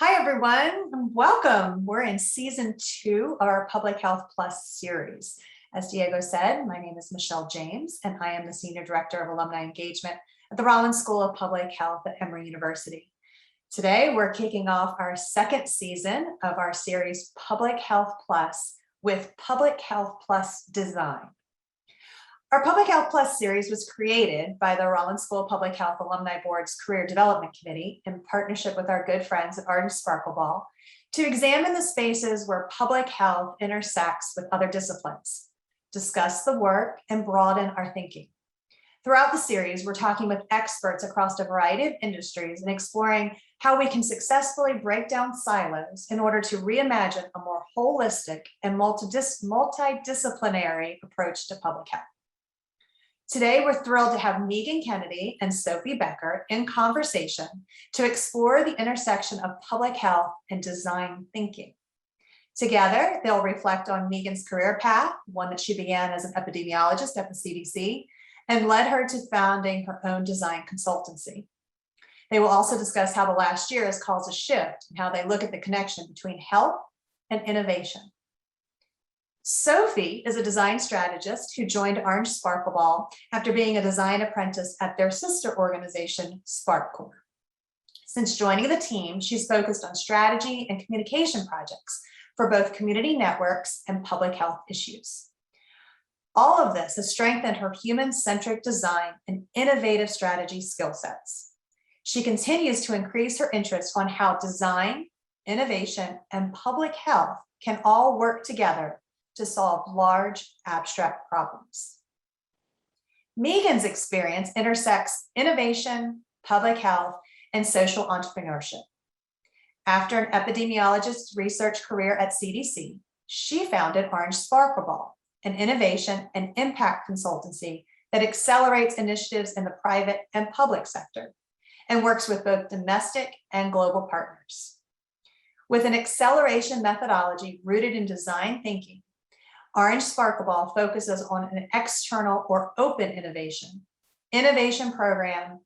Hi, everyone, and welcome. We're in season 2 of our Public Health Plus series. As Diego said, my name is Michelle James, and I am the Senior Director of Alumni Engagement at the Rollins School of Public Health at Emory University. Today, we're kicking off our second season of our series Public Health Plus with Public Health Plus Design. Our Public Health Plus series was created by the Rollins School of Public Health Alumni Board's Career Development Committee in partnership with our good friends at Orange Sparkleball to examine the spaces where public health intersects with other disciplines, discuss the work, and broaden our thinking. Throughout the series, we're talking with experts across a variety of industries and exploring how we can successfully break down silos in order to reimagine a more holistic and multidisciplinary approach to public health. Today, we're thrilled to have Meaghan Kennedy and Sophie Becker in conversation to explore the intersection of public health and design thinking. Together, they'll reflect on Meaghan's career path, one that she began as an epidemiologist at the CDC, and led her to founding her own design consultancy. They will also discuss how the last year has caused a shift and how they look at the connection between health and innovation. Sophie is a design strategist who joined Orange Sparkleball after being a design apprentice at their sister organization, SparkCore. Since joining the team, she's focused on strategy and communication projects for both community networks and public health issues. All of this has strengthened her human-centric design and innovative strategy skill sets. She continues to increase her interest on how design, innovation, and public health can all work together to solve large, abstract problems. Meaghan's experience intersects innovation, public health, and social entrepreneurship. After an epidemiologist research career at CDC, she founded Orange Sparkleball, an innovation and impact consultancy that accelerates initiatives in the private and public sector and works with both domestic and global partners. With an acceleration methodology rooted in design thinking, Orange Sparkleball focuses on an external or open innovation program,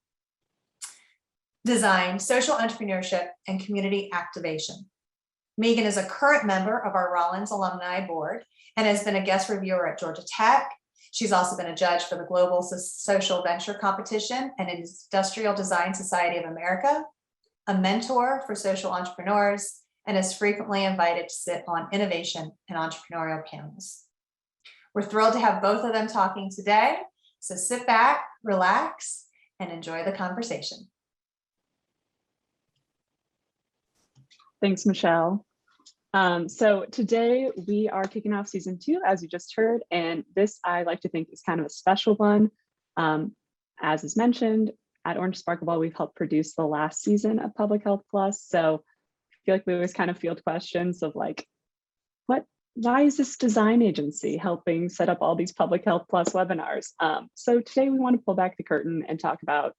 design, social entrepreneurship, and community activation. Meaghan is a current member of our Rollins Alumni Board and has been a guest reviewer at Georgia Tech. She's also been a judge for the Global Social Venture Competition and Industrial Design Society of America, a mentor for social entrepreneurs, and is frequently invited to sit on innovation and entrepreneurial panels. We're thrilled to have both of them talking today, so sit back, relax, and enjoy the conversation. Thanks, Michelle. So today we are kicking off season 2, as you just heard, and this I like to think is kind of a special one. As is mentioned, at Orange Sparkleball, we've helped produce the last season of Public Health Plus, so I feel like we always kind of field questions of like, why is this design agency helping set up all these Public Health Plus webinars? So today we want to pull back the curtain and talk about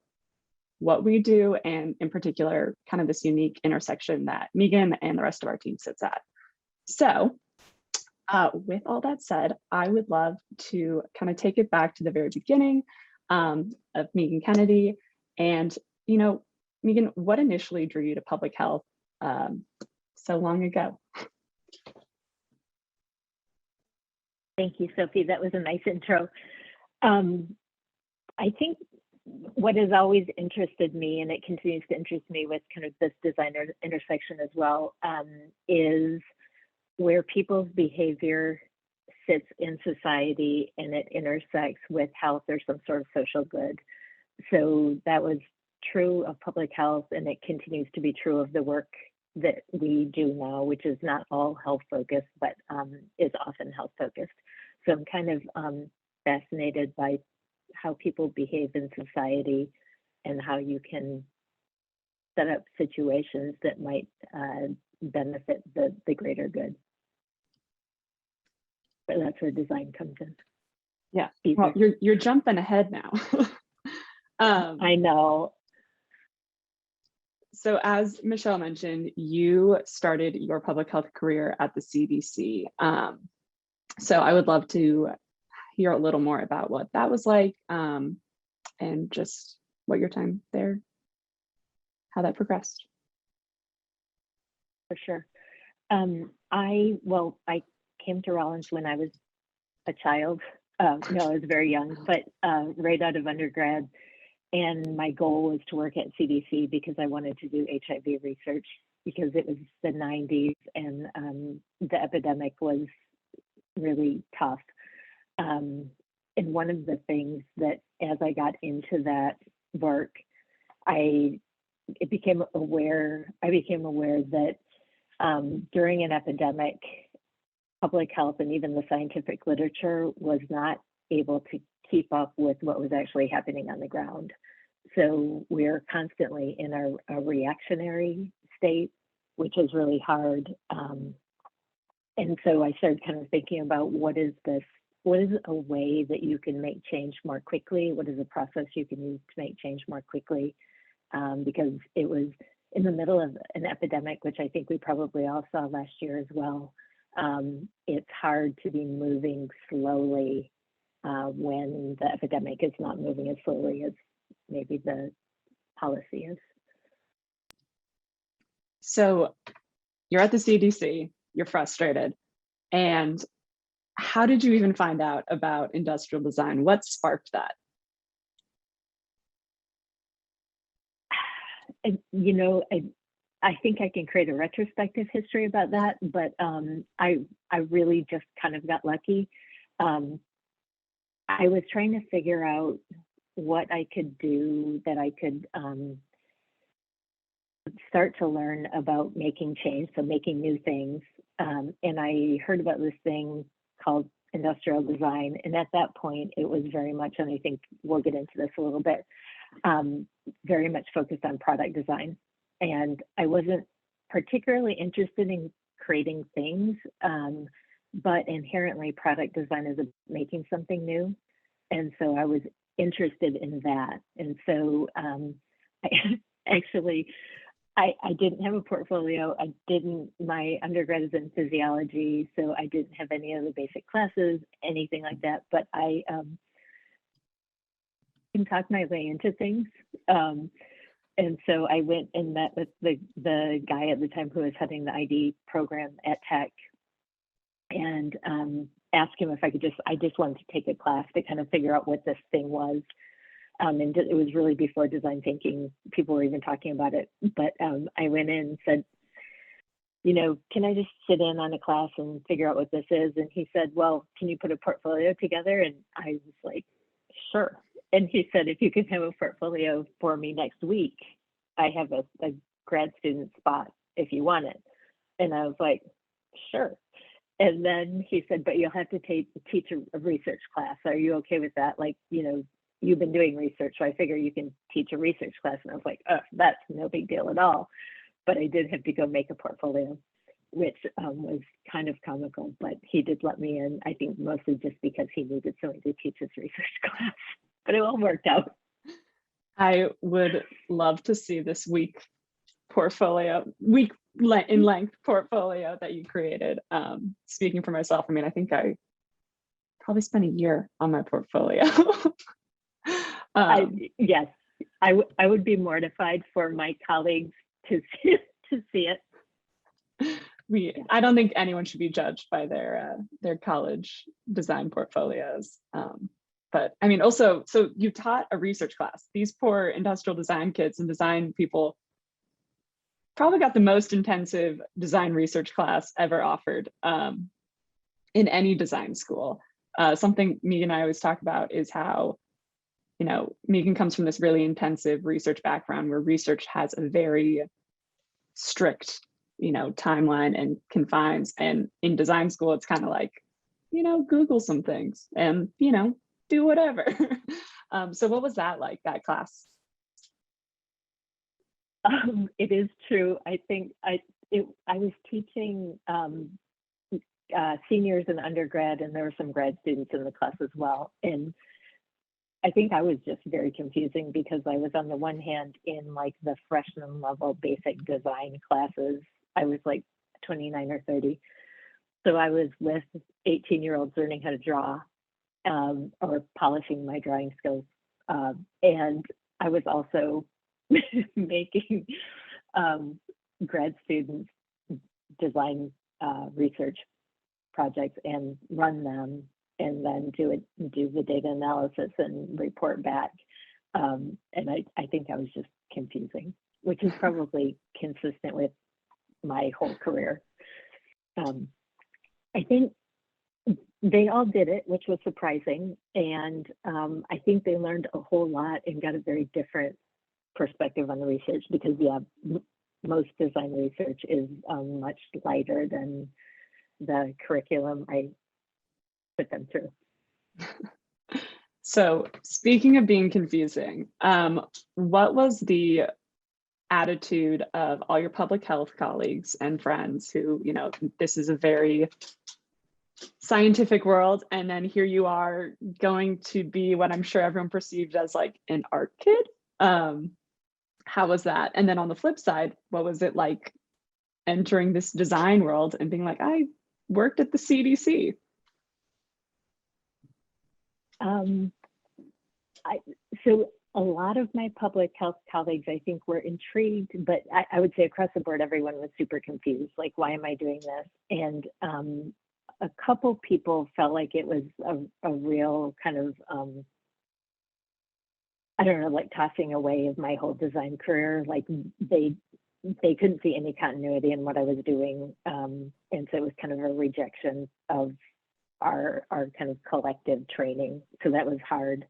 what we do, and in particular, kind of this unique intersection that Meaghan and the rest of our team sits at. So with all that said, I would love to kind of take it back to the very beginning of Meaghan Kennedy. And, you know, Meaghan, what initially drew you to public health so long ago? Thank you, Sophie. That was a nice intro. I think what has always interested me, and it continues to interest me with kind of this designer intersection as well, is where people's behavior sits in society and it intersects with health or some sort of social good. So that was true of public health, and it continues to be true of the work that we do now, which is not all health focused, but is often health focused. So I'm kind of fascinated by how people behave in society and how you can set up situations that might benefit the greater good. But that's where design comes in. Yeah, well, you're jumping ahead now. I know. So as Michelle mentioned, you started your public health career at the CDC. So I would love to hear a little more about what that was like, and just what your time there, how that progressed. For sure. I came to Rollins when I was a child. No, I was very young, but right out of undergrad. And my goal was to work at CDC because I wanted to do HIV research because it was the 90s and the epidemic was really tough. And one of the things that as I got into that work, I became aware that during an epidemic, public health and even the scientific literature was not able to keep up with what was actually happening on the ground. So we're constantly in a reactionary state, which is really hard. And so I started kind of thinking about what is a way that you can make change more quickly? What is a process you can use to make change more quickly? Because it was in the middle of an epidemic, which I think we probably all saw last year as well. It's hard to be moving slowly when the epidemic is not moving as slowly as maybe the policy is. So you're at the CDC, you're frustrated. And how did you even find out about industrial design? What sparked that? I think I can create a retrospective history about that, but I really just kind of got lucky. I was trying to figure out what I could do that I could start to learn about making change, so making new things. And I heard about this thing called industrial design. And at that point, it was very much, and I think we'll get into this a little bit, very much focused on product design. And I wasn't particularly interested in creating things, but inherently product design is making something new. And so I was interested in that. And so I didn't have a portfolio. My undergrad is in physiology, so I didn't have any of the basic classes, anything like that. But I can talk my way into things. And so I went and met with the guy at the time who was heading the ID program at Tech, and asked him if I just wanted to take a class to kind of figure out what this thing was. And it was really before design thinking, people were even talking about it. But I went in and said, can I just sit in on a class and figure out what this is? And he said, well, can you put a portfolio together? And I was like, sure. And he said, if you can have a portfolio for me next week, I have a grad student spot if you want it. And I was like, sure. And then he said, but you'll have to teach a research class. Are you okay with that? Like, you've been doing research, so I figure you can teach a research class. And I was like, oh, that's no big deal at all. But I did have to go make a portfolio, which was kind of comical, but he did let me in, I think mostly just because he needed someone to teach his research class, but it all worked out. I would love to see this week in length portfolio that you created. Speaking for myself, I think I probably spent a year on my portfolio. Yes, I would be mortified for my colleagues to see it. I don't think anyone should be judged by their college design portfolios. But also, so you taught a research class. These poor industrial design kids and design people probably got the most intensive design research class ever offered in any design school. Something Meaghan and I always talk about is how, Meaghan comes from this really intensive research background where research has a very strict, timeline and confines. And in design school, it's kind of like, Google some things and, do whatever. So what was that like, that class? It is true. I think I was teaching seniors and undergrad, and there were some grad students in the class as well. And I think I was just very confusing because I was on the one hand in like the freshman level basic design classes. I was like 29 or 30. So I was with 18-year-olds learning how to draw or polishing my drawing skills. And I was also making grad students design research projects and run them, and then do the data analysis and report back. And I think I was just confusing, which is probably consistent with my whole career. I think they all did it, which was surprising. And I think they learned a whole lot and got a very different perspective on the research, because most design research is much lighter than the curriculum I put them through. So speaking of being confusing, what was the attitude of all your public health colleagues and friends who, this is a very scientific world, and then here you are going to be what I'm sure everyone perceived as like an art kid? How was that? And then on the flip side, what was it like entering this design world and being like, I worked at the CDC? So a lot of my public health colleagues, I think, were intrigued, but I would say across the board, everyone was super confused. Like, why am I doing this? And a couple people felt like it was a real kind of, I don't know, like tossing away of my whole design career. Like they couldn't see any continuity in what I was doing. And so it was kind of a rejection of our kind of collective training. So that was hard.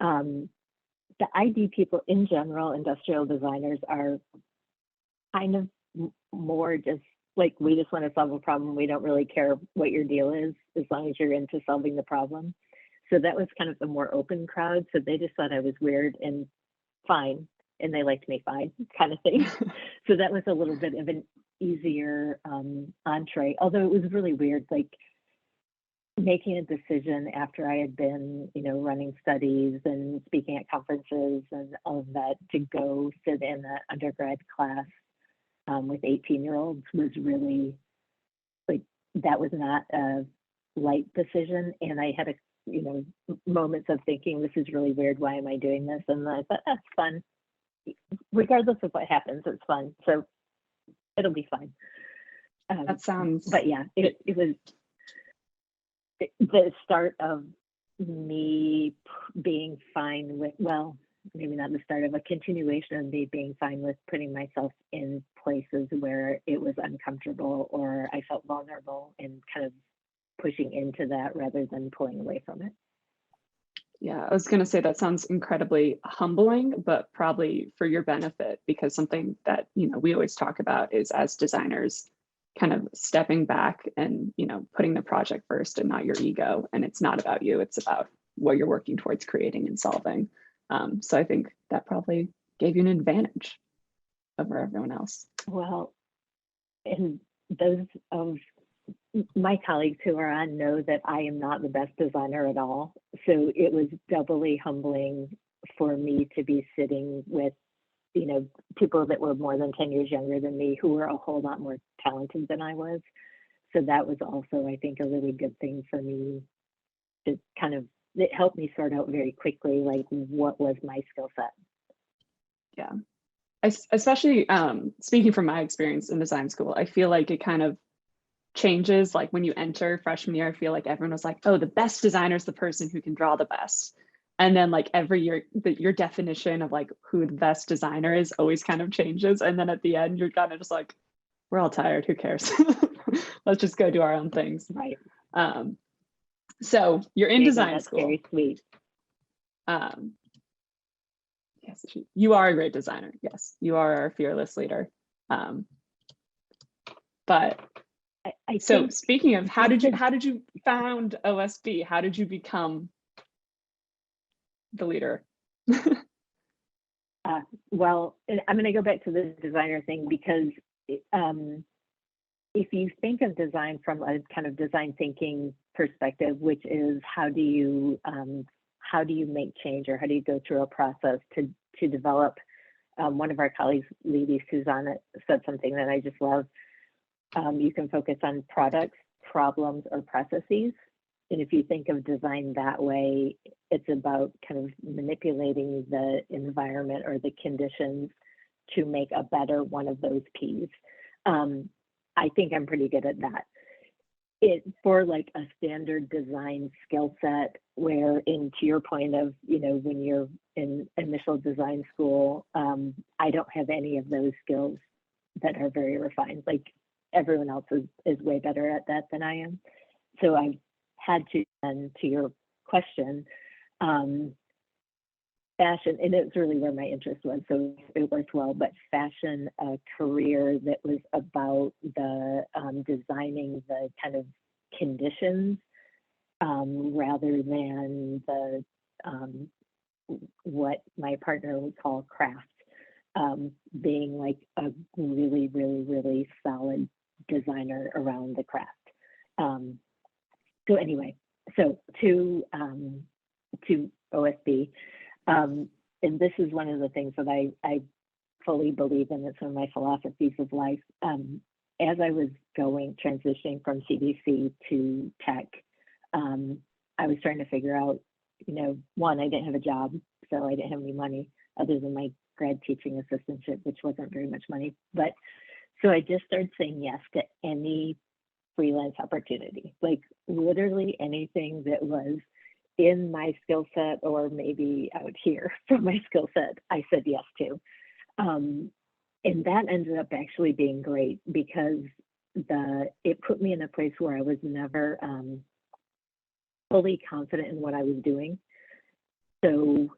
The ID people in general, industrial designers, are kind of more just like, we just want to solve a problem. We don't really care what your deal is, as long as you're into solving the problem. So that was kind of the more open crowd. So they just thought I was weird and fine, and they liked me fine, kind of thing. So that was a little bit of an easier entree, although it was really weird, like making a decision after I had been, running studies and speaking at conferences and all of that, to go sit in an undergrad class with 18-year-olds was really, like, that was not a light decision. And I had moments of thinking, this is really weird. Why am I doing this? And I thought, that's fun. Regardless of what happens, it's fun. So it'll be fine. That sounds. But yeah, it was the start of me being fine with, well, maybe not the start of a continuation of me being fine with putting myself in places where it was uncomfortable or I felt vulnerable, and kind of pushing into that rather than pulling away from it. Yeah, I was going to say that sounds incredibly humbling, but probably for your benefit, because something that, we always talk about is, as designers, kind of stepping back and, putting the project first and not your ego. And it's not about you, it's about what you're working towards creating and solving. So I think that probably gave you an advantage over everyone else. Well, and those of my colleagues who are on know that I am not the best designer at all. So it was doubly humbling for me to be sitting with, people that were more than 10 years younger than me, who were a whole lot more talented than I was. So that was also, I think, a really good thing for me to kind of, it helped me sort out very quickly, like, what was my skill set. Yeah. Especially speaking from my experience in design school, I feel like it kind of changes. Like when you enter freshman year, I feel like everyone was like, oh, the best designer is the person who can draw the best. And then like every year, your definition of like who the best designer is always kind of changes. And then at the end, you're kind of just like, we're all tired, who cares? Let's just go do our own things. Right. So you're in design school. Very sweet. Yes, you are a great designer. Yes, you are our fearless leader. But so speaking of, how did you found OSB? How did you become the leader? Well, I'm going to go back to the designer thing, because if you think of design from a kind of design thinking perspective, which is how do you make change, or how do you go through a process to develop? One of our colleagues, Lady Susanna, said something that I just love. You can focus on products, problems, or processes. And if you think of design that way, it's about kind of manipulating the environment or the conditions to make a better one of those P's. I think I'm pretty good at that. It for like a standard design skill set where, in to your point of, you know, when you're in initial design school, I don't have any of those skills that are very refined. Like everyone else is way better at that than I am. So I've had to, and to your question, fashion, and it's really where my interest was, so it worked well, but fashion, a career that was about the designing the kind of conditions rather than the what my partner would call craft, being like a really, really, really solid designer around the craft. So anyway, so to OSB, and this is one of the things that I fully believe in. It's one of my philosophies of life. As I was transitioning from CDC to tech, I was trying to figure out, you know, one, I didn't have a job, so I didn't have any money other than my grad teaching assistantship, which wasn't very much money. But so I just started saying yes to any freelance opportunity, like literally anything that was in my skill set or maybe out here from my skill set, I said yes to. And that ended up actually being great because it put me in a place where I was never fully confident in what I was doing. So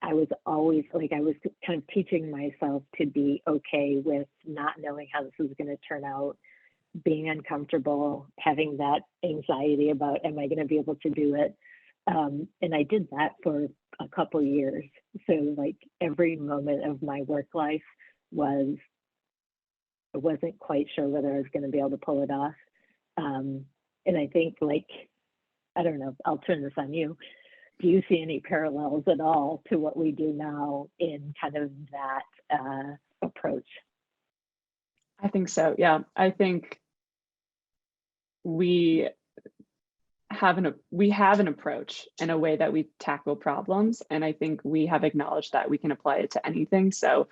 I was always like, I was kind of teaching myself to be okay with not knowing how this was going to turn out, being uncomfortable, having that anxiety about, am I going to be able to do it? And I did that for a couple of years. So like every moment of my work life I wasn't quite sure whether I was going to be able to pull it off. And I think, like, I don't know, I'll turn this on you. Do you see any parallels at all to what we do now in kind of that approach? I think so. Yeah, I think we have an approach and a way that we tackle problems, and I think we have acknowledged that we can apply it to anything. So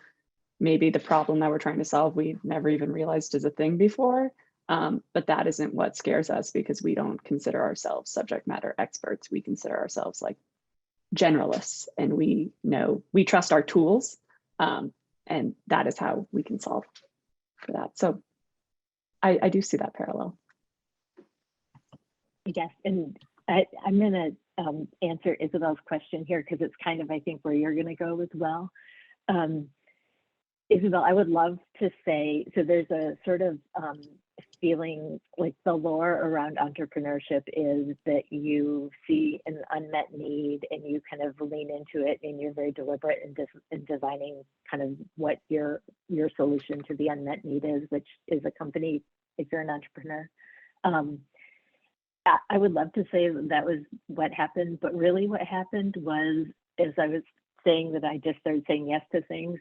maybe the problem that we're trying to solve, we've never even realized is a thing before. But that isn't what scares us, because we don't consider ourselves subject matter experts. We consider ourselves like generalists, and we trust our tools, and that is how we can solve for that. So I do see that parallel. Yes, and I'm going to answer Isabel's question here because it's kind of, I think, where you're going to go as well. Isabel, I would love to say, so there's a sort of feeling like the lore around entrepreneurship is that you see an unmet need and you kind of lean into it, and you're very deliberate in designing kind of what your solution to the unmet need is, which is a company if you're an entrepreneur. I would love to say that was what happened, but really what happened was, as I was saying that I just started saying yes to things,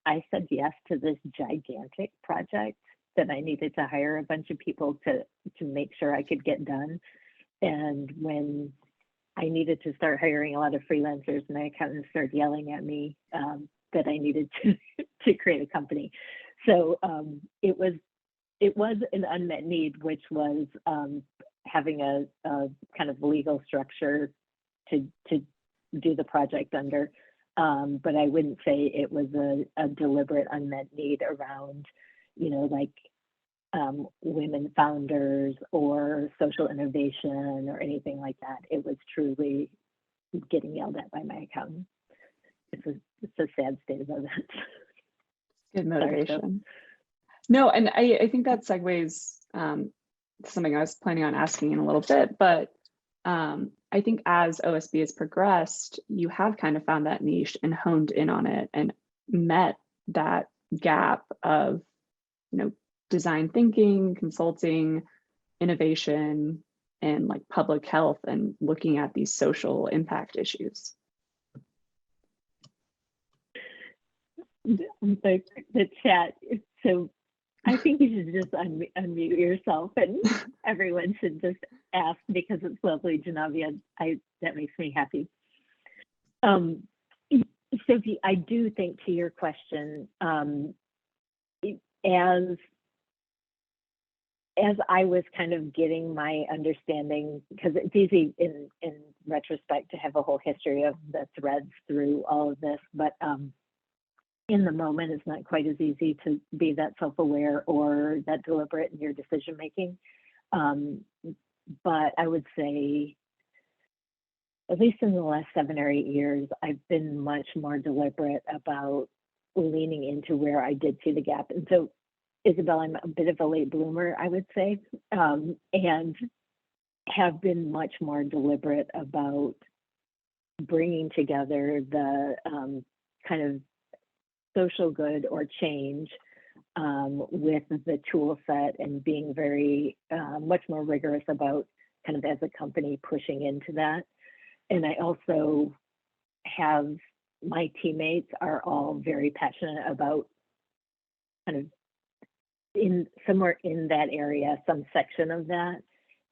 I said yes to this gigantic project that I needed to hire a bunch of people to make sure I could get done. And when I needed to start hiring a lot of freelancers, my accountant started yelling at me that I needed to create a company. So it was an unmet need, which was having a kind of legal structure to do the project under. But I wouldn't say it was a deliberate unmet need around, you know, like women founders or social innovation or anything like that. It was truly getting yelled at by my accountant. It's a sad state of events. Good motivation. No, and I think that segues something I was planning on asking in a little bit, but I think as OSB has progressed, you have kind of found that niche and honed in on it and met that gap of, you know, design thinking, consulting, innovation, and like public health, and looking at these social impact issues. The chat. So I think you should just unmute yourself, and everyone should just ask, because it's lovely, Janavia. That makes me happy. Sophie, I do think, to your question, as as I was kind of getting my understanding, because it's easy in retrospect to have a whole history of the threads through all of this, but in the moment, it's not quite as easy to be that self-aware or that deliberate in your decision making. But I would say, at least in the last 7 or 8 years, I've been much more deliberate about leaning into where I did see the gap. And so, Isabel, I'm a bit of a late bloomer, I would say, and have been much more deliberate about bringing together the kind of social good or change with the tool set, and being very much more rigorous about kind of as a company pushing into that. And I also have, my teammates are all very passionate about kind of somewhere in that area, some section of that,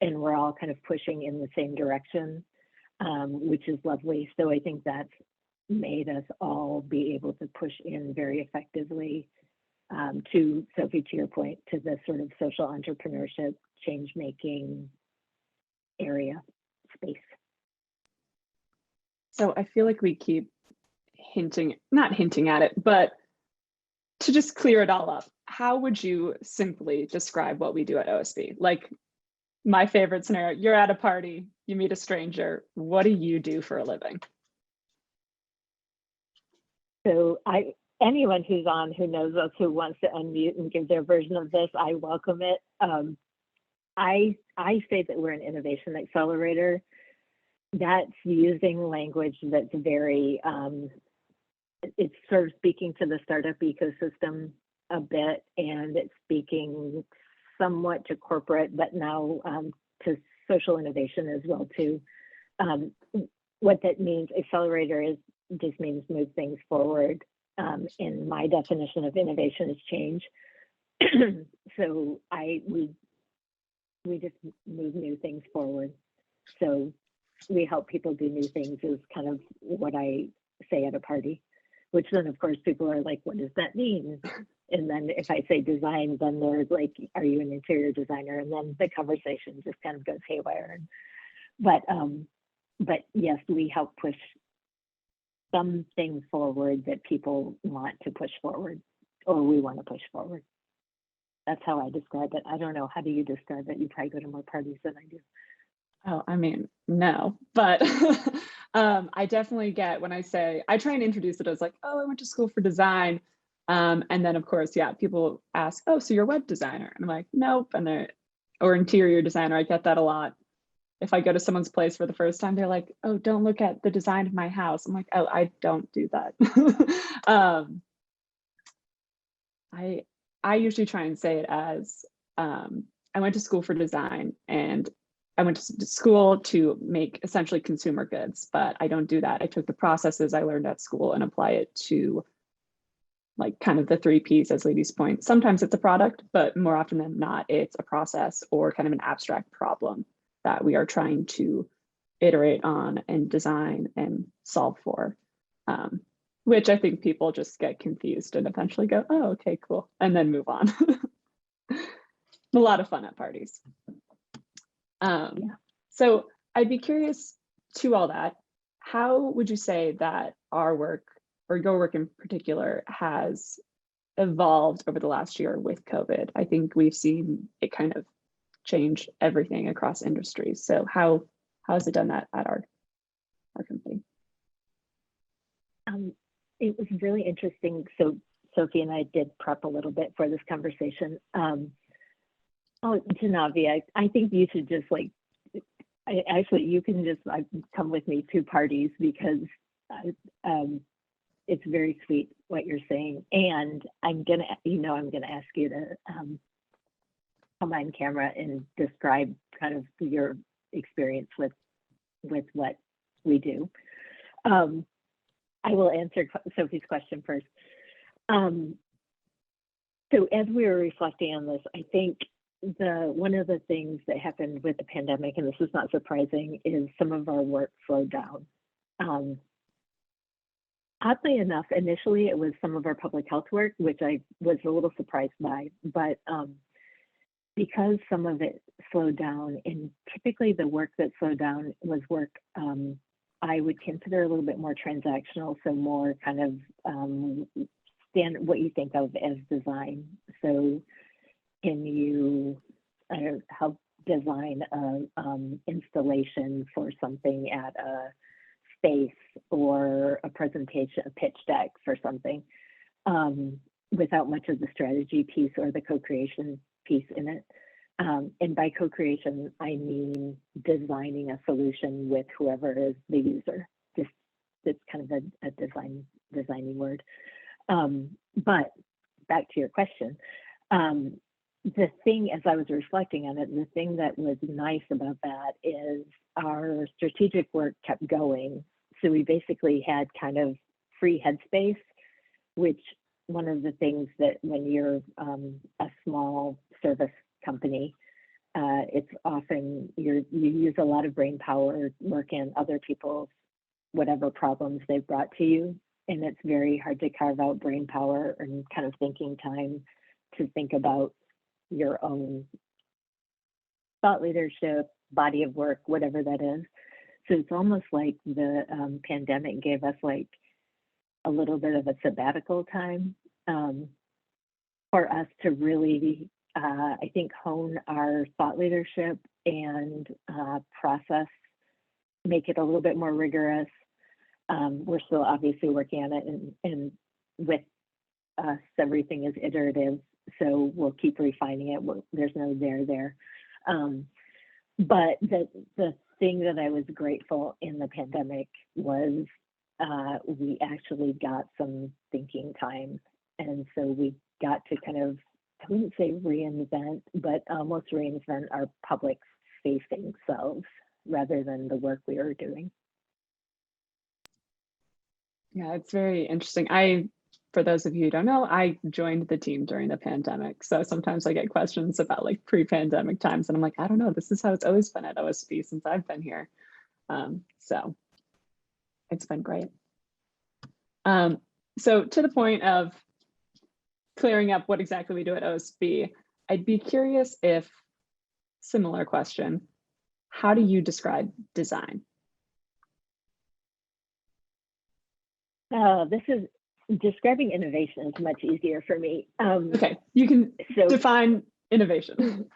and we're all kind of pushing in the same direction, which is lovely. So I think that's made us all be able to push in very effectively to, Sophie, to your point, to the sort of social entrepreneurship, change making area space. So I feel like we keep not hinting at it, but to just clear it all up, how would you simply describe what we do at OSB? Like, my favorite scenario, you're at a party, you meet a stranger, what do you do for a living? So anyone who's on who knows us, who wants to unmute and give their version of this, I welcome it. I say that we're an innovation accelerator. That's using language that's very, it's sort of speaking to the startup ecosystem a bit, and it's speaking somewhat to corporate, but now to social innovation as well too. What that means, accelerator just means move things forward. And my definition of innovation is change. So we just move new things forward. So we help people do new things is kind of what I say at a party, which then of course people are like, what does that mean? And then if I say design, then they're like, are you an interior designer? And then the conversation just kind of goes haywire. But yes, we help push something forward that people want to push forward, or we want to push forward. That's how I describe it. I don't know. How do you describe it? You probably go to more parties than I do. Oh, I mean, no, but I definitely get when I say, I try and introduce it as like, oh, I went to school for design. And then of course, yeah, people ask, oh, so you're a web designer? And I'm like, nope. And or interior designer, I get that a lot. If I go to someone's place for the first time, they're like, oh, don't look at the design of my house. I'm like, oh, I don't do that. I usually try and say it as, I went to school for design, and I went to school to make essentially consumer goods, but I don't do that. I took the processes I learned at school and apply it to like kind of the 3 Ps as Lady's point. Sometimes it's a product, but more often than not, it's a process or kind of an abstract problem that we are trying to iterate on and design and solve for, which I think people just get confused and eventually go, oh, okay, cool, and then move on. A lot of fun at parties. So I'd be curious to all that, how would you say that our work, or your work in particular, has evolved over the last year with COVID? I think we've seen it kind of change everything across industries. So how has it done that at our company? It was really interesting. So Sophie and I did prep a little bit for this conversation. Janavi, I think you should just like, actually you can just come with me to parties, because it's very sweet what you're saying. And I'm gonna ask you to come on camera and describe kind of your experience with what we do. I will answer Sophie's question first. So as we were reflecting on this, I think one of the things that happened with the pandemic, and this is not surprising, is some of our work slowed down. Oddly enough, initially it was some of our public health work, which I was a little surprised by, but because some of it slowed down, and typically the work that slowed down was work I would consider a little bit more transactional, so more kind of standard, what you think of as design. So can you help design a installation for something at a space, or a presentation, a pitch deck for something, without much of the strategy piece or the co-creation piece in it. And by co-creation, I mean designing a solution with whoever is the user. Just, it's kind of a designy word. But back to your question, the thing, as I was reflecting on it, the thing that was nice about that is our strategic work kept going. So we basically had kind of free headspace, which one of the things that when you're a small service company, it's often you use a lot of brain power working other people's whatever problems they've brought to you, and it's very hard to carve out brain power and kind of thinking time to think about your own thought leadership, body of work, whatever that is. So it's almost like the pandemic gave us like a little bit of a sabbatical time for us to really, I think, hone our thought leadership and process, make it a little bit more rigorous. We're still obviously working on it, and with us, everything is iterative, so we'll keep refining it. There's no there. But the thing that I was grateful in the pandemic was we actually got some thinking time. And so we got to kind of, I wouldn't say reinvent, but almost reinvent our public facing selves rather than the work we were doing. Yeah, it's very interesting. For those of you who don't know, I joined the team during the pandemic. So sometimes I get questions about like pre-pandemic times, and I'm like, I don't know, this is how it's always been at OSB since I've been here. So it's been great. So to the point of clearing up what exactly we do at OSB, I'd be curious if, similar question, how do you describe design? This is describing innovation is much easier for me. Okay, you can define innovation.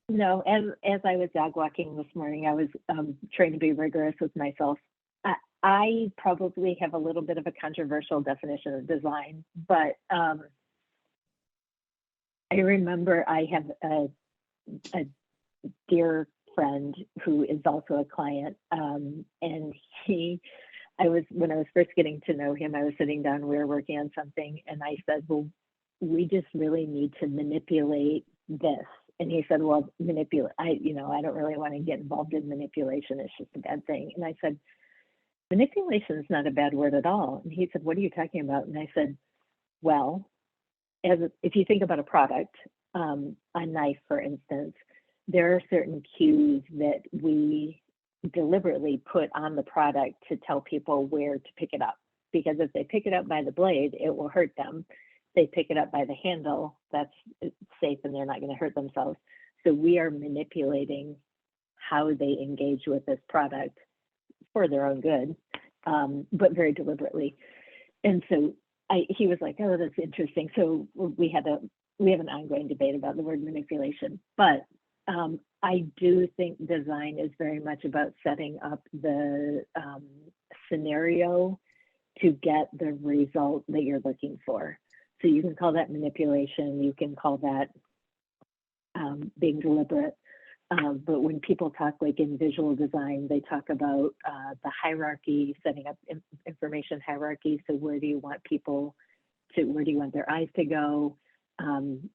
No, as I was dog walking this morning, I was trying to be rigorous with myself. I probably have a little bit of a controversial definition of design, but I remember I have a dear friend who is also a client, and when I was first getting to know him, I was sitting down, we were working on something, and I said, well, we just really need to manipulate this. And he said, well, manipulate, I don't really want to get involved in manipulation. It's just a bad thing. And I said, manipulation is not a bad word at all. And he said, what are you talking about? And I said, well, if you think about a product, a knife, for instance, there are certain cues that we deliberately put on the product to tell people where to pick it up. Because if they pick it up by the blade, it will hurt them. They pick it up by the handle, that's safe and they're not going to hurt themselves. So we are manipulating how they engage with this product for their own good, but very deliberately. And so he was like, oh, that's interesting. So we have an ongoing debate about the word manipulation, but I do think design is very much about setting up the scenario to get the result that you're looking for. So you can call that manipulation, you can call that being deliberate. But when people talk like in visual design, they talk about the hierarchy, setting up information hierarchy. So where do you want their eyes to go?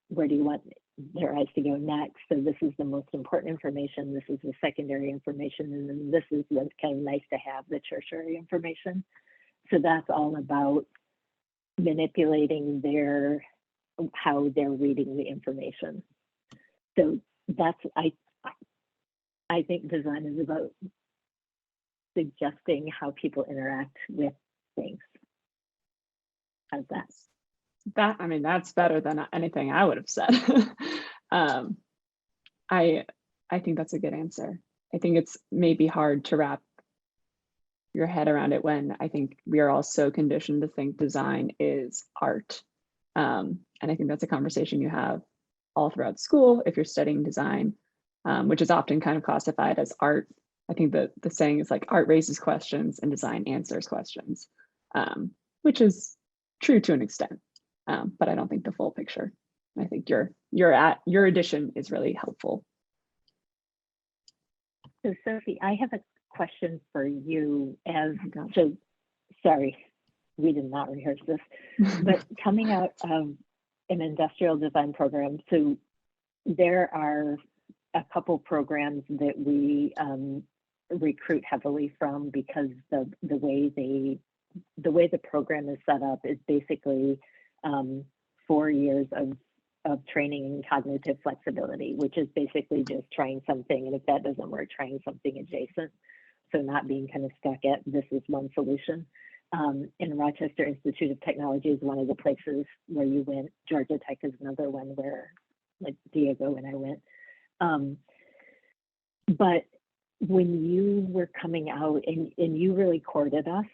Where do you want their eyes to go next? So this is the most important information, this is the secondary information, and then this is the kind of nice to have, the tertiary information. So that's all about manipulating how they're reading the information. So that's, I think design is about suggesting how people interact with things. How's that? That's better than anything I would have said. Um, I think that's a good answer. I think it's maybe hard to wrap your head around it when I think we are all so conditioned to think design is art. And I think that's a conversation you have all throughout school if you're studying design, which is often kind of classified as art. I think the saying is like art raises questions and design answers questions, which is true to an extent, but I don't think the full picture. I think your addition is really helpful. So Sophie, I have a question for you as, Oh my gosh. so sorry, we did not rehearse this, but coming out of an industrial design program, so there are a couple programs that we recruit heavily from because the way the program is set up is basically 4 years of training in cognitive flexibility, which is basically just trying something, and if that doesn't work, trying something adjacent. So not being kind of stuck at this is one solution. And Rochester Institute of Technology is one of the places where you went. Georgia Tech is another one where like Diego and I went. But when you were coming out and you really courted us,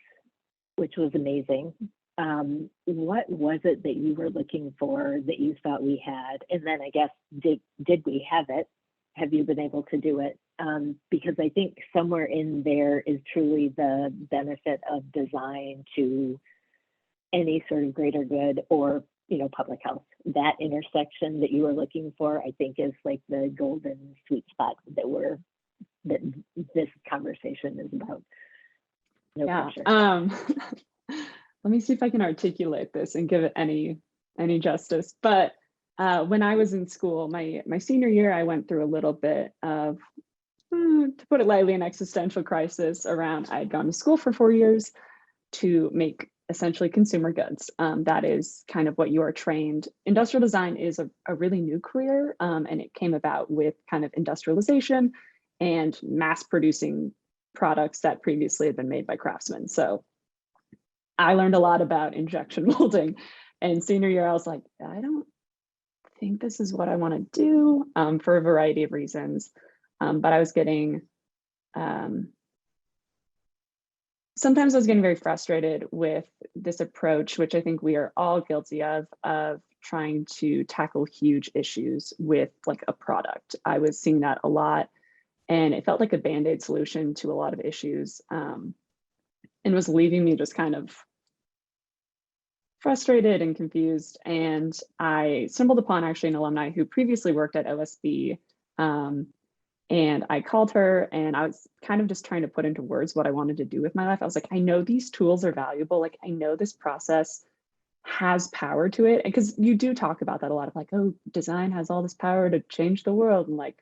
which was amazing, what was it that you were looking for that you thought we had? And then I guess, did we have it? Have you been able to do it? Because I think somewhere in there is truly the benefit of design to any sort of greater good or, you know, public health. That intersection that you were looking for, I think, is like the golden sweet spot that this conversation is about. No pressure. Let me see if I can articulate this and give it any justice. But when I was in school, my senior year, I went through a little bit of, to put it lightly, an existential crisis around, I had gone to school for 4 years to make essentially consumer goods. That is kind of what you are trained. Industrial design is a really new career, and it came about with kind of industrialization and mass producing products that previously had been made by craftsmen. So I learned a lot about injection molding. And senior year, I was like, I don't think this is what I want to do, for a variety of reasons. But I was getting, sometimes I was getting very frustrated with this approach, which I think we are all guilty of trying to tackle huge issues with like a product. I was seeing that a lot, and it felt like a Band-Aid solution to a lot of issues, and was leaving me just kind of frustrated and confused. And I stumbled upon actually an alumni who previously worked at OSB. And I called her and I was kind of just trying to put into words what I wanted to do with my life. I was like, I know these tools are valuable. Like, I know this process has power to it. Because you do talk about that a lot of like, oh, design has all this power to change the world. And like,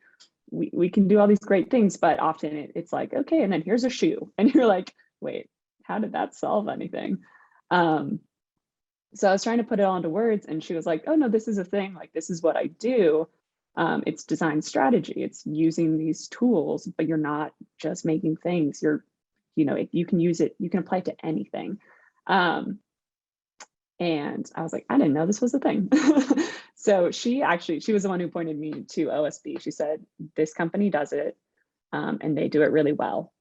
we can do all these great things, but often it's like, okay, and then here's a shoe. And you're like, wait, how did that solve anything? So I was trying to put it all into words, and she was like, oh no, this is a thing. Like, this is what I do. It's design strategy. It's using these tools, but you're not just making things. If you can use it, you can apply it to anything. And I was like, I didn't know this was a thing. So she was the one who pointed me to OSB. She said, this company does it, and they do it really well,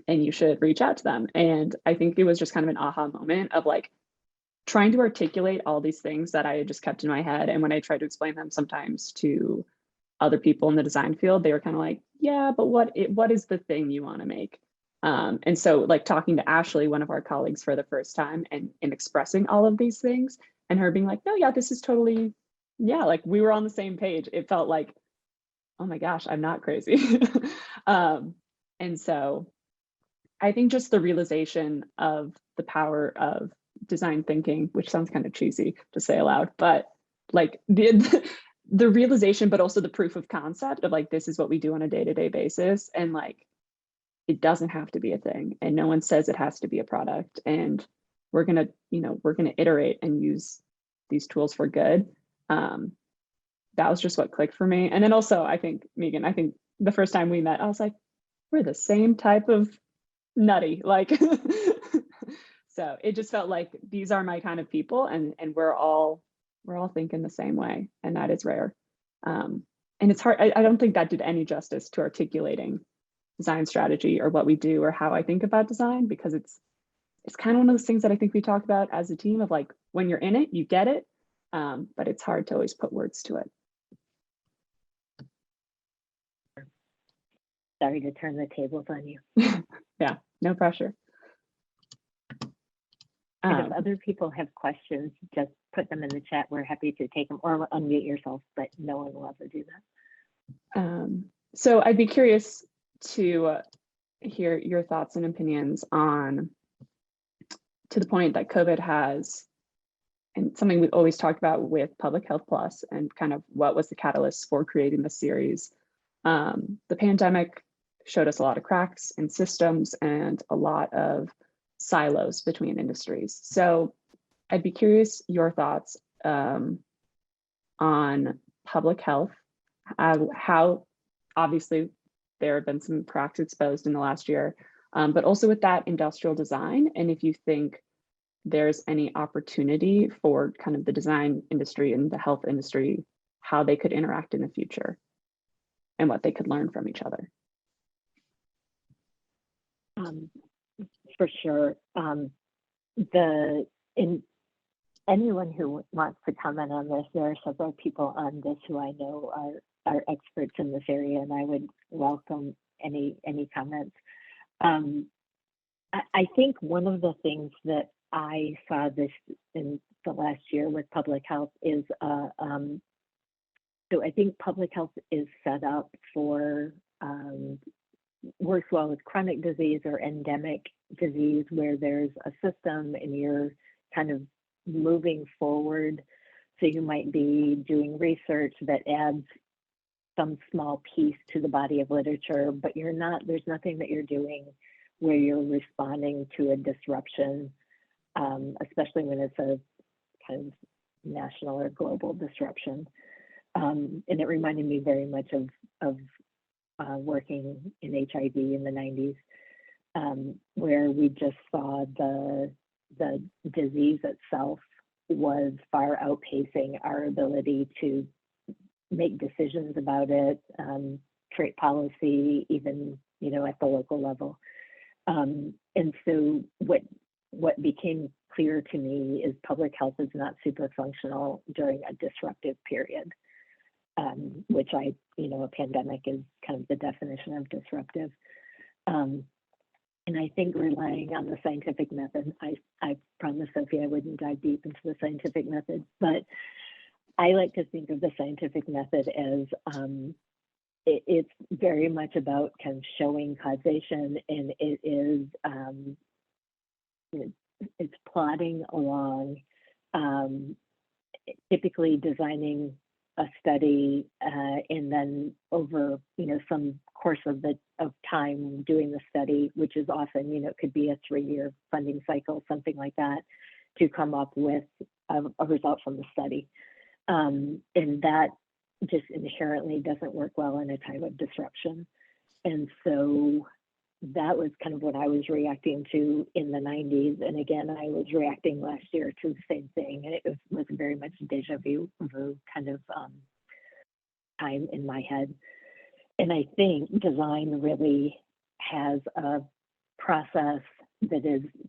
and you should reach out to them. And I think it was just kind of an aha moment of like, trying to articulate all these things that I had just kept in my head. And when I tried to explain them sometimes to other people in the design field, they were kind of like, yeah, but what is the thing you want to make? And so like talking to Ashley, one of our colleagues, for the first time, and expressing all of these things, and her being like, no, yeah, this is totally, yeah, like we were on the same page. It felt like, oh my gosh, I'm not crazy. And so I think just the realization of the power of design thinking, which sounds kind of cheesy to say aloud, but like the realization, but also the proof of concept of like, this is what we do on a day-to-day basis. And like, it doesn't have to be a thing, and no one says it has to be a product. And we're going to iterate and use these tools for good. That was just what clicked for me. And then also, I think, Meaghan, the first time we met, I was like, we're the same type of nutty, like, so it just felt like these are my kind of people, and we're all thinking the same way, and that is rare. And it's hard, I don't think that did any justice to articulating design strategy or what we do or how I think about design, because it's kind of one of those things that I think we talk about as a team of like, when you're in it, you get it, but it's hard to always put words to it. Sorry to turn the tables on you. Yeah, no pressure. And if other people have questions, just put them in the chat. We're happy to take them, or unmute yourself, but no one will ever do that. So I'd be curious to hear your thoughts and opinions on, to the point that COVID has, and something we've always talked about with Public Health Plus, and kind of what was the catalyst for creating the series. The pandemic showed us a lot of cracks in systems and a lot of silos between industries. So I'd be curious your thoughts on public health, how obviously there have been some cracks exposed in the last year, but also with that industrial design, and if you think there's any opportunity for kind of the design industry and the health industry, how they could interact in the future and what they could learn from each other. For sure. Anyone who wants to comment on this, there are several people on this who I know are experts in this area, and I would welcome any comments. I think one of the things that I saw this in the last year with public health is, so I think public health is set up for, works well with chronic disease or endemic disease, where there's a system and you're kind of moving forward. So you might be doing research that adds some small piece to the body of literature, but there's nothing that you're doing where you're responding to a disruption, especially when it's a kind of national or global disruption. And it reminded me very much of working in HIV in the 90s, where we just saw the disease itself was far outpacing our ability to make decisions about it, create policy, even at the local level. And so what became clear to me is public health is not super functional during a disruptive period, which a pandemic is kind of the definition of disruptive. And I think relying on the scientific method, I promised Sophie I wouldn't dive deep into the scientific method, but I like to think of the scientific method as it's very much about kind of showing causation, and it is it's plodding along, typically designing a study and then over some course of time doing the study, which is often it could be a 3-year funding cycle, something like that, to come up with a result from the study. And that just inherently doesn't work well in a time of disruption. And so that was kind of what I was reacting to in the 90s. And again, I was reacting last year to the same thing. And it was very much deja vu kind of time in my head. And I think design really has a process that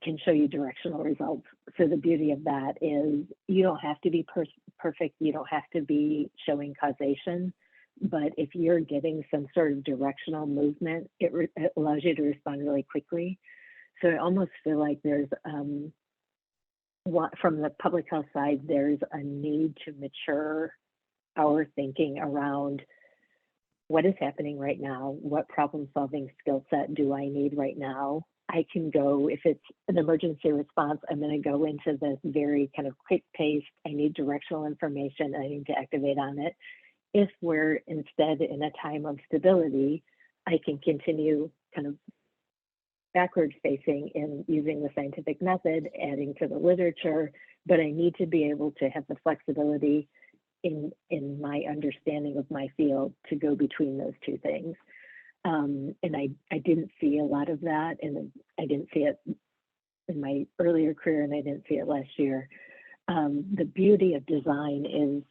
can show you directional results. So the beauty of that is you don't have to be perfect. You don't have to be showing causation. But if you're getting some sort of directional movement, it allows you to respond really quickly. So I almost feel like there's, from the public health side, there's a need to mature our thinking around what is happening right now, what problem-solving skill set do I need right now. I can go, if it's an emergency response, I'm going to go into this very kind of quick pace. I need directional information. I need to activate on it. If we're instead in a time of stability, I can continue kind of backwards facing in using the scientific method, adding to the literature, but I need to be able to have the flexibility in my understanding of my field to go between those two things. And I didn't see a lot of that, and I didn't see it in my earlier career, and I didn't see it last year. The beauty of design is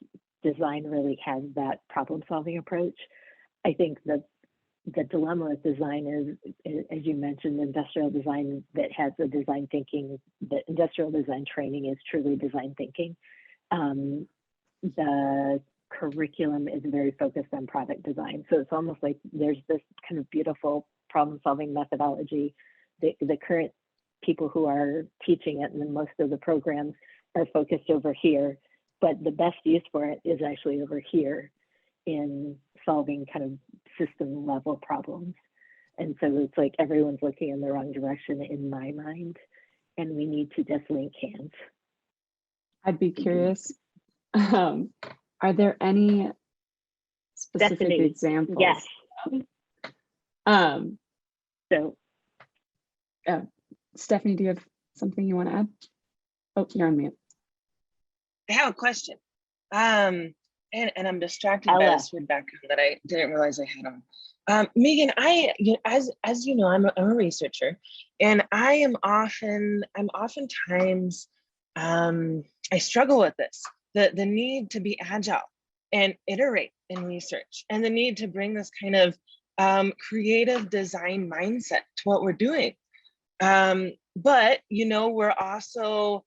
design really has that problem solving approach. I think the dilemma with design is, as you mentioned, industrial design that has the design thinking, the industrial design training is truly design thinking. The curriculum is very focused on product design. So it's almost like there's this kind of beautiful problem solving methodology. The current people who are teaching it, and then most of the programs are focused over here, but the best use for it is actually over here in solving kind of system level problems. And so it's like everyone's looking in the wrong direction in my mind, and we need to just link hands. I'd be curious, are there any specific Stephanie, examples? yes. So Stephanie, do you have something you want to add? Oh, you're on mute. I have a question. And I'm distracted by Ella. this weird background that I didn't realize I had on. Meaghan, as you know, I'm a researcher, and I'm oftentimes I struggle with this, the need to be agile and iterate in research, and the need to bring this kind of creative design mindset to what we're doing. But we're also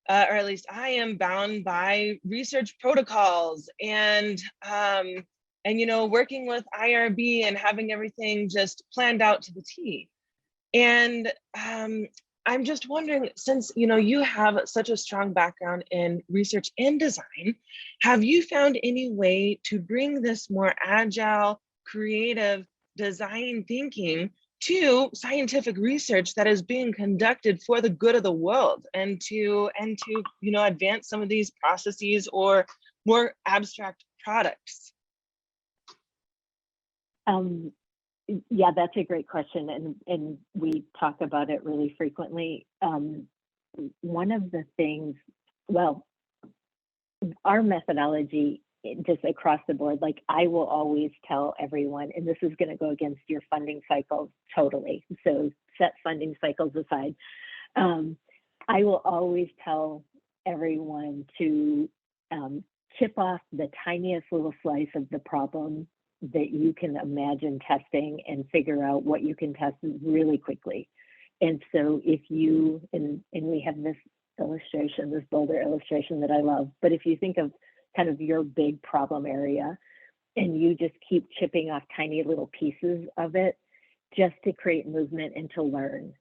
or at least I am bound by research protocols and working with IRB and having everything just planned out to the T. And I'm just wondering, since you have such a strong background in research and design, have you found any way to bring this more agile, creative design thinking to scientific research that is being conducted for the good of the world, and to advance some of these processes or more abstract products? Yeah, that's a great question, and we talk about it really frequently. One of the things, well, our methodology just across the board, like I will always tell everyone, and this is going to go against your funding cycles totally, so set funding cycles aside, I will always tell everyone to chip off the tiniest little slice of the problem that you can imagine testing and figure out what you can test really quickly. And so if you, and we have this illustration, this Boulder illustration that I love, but if you think of kind of your big problem area and you just keep chipping off tiny little pieces of it just to create movement and to learn.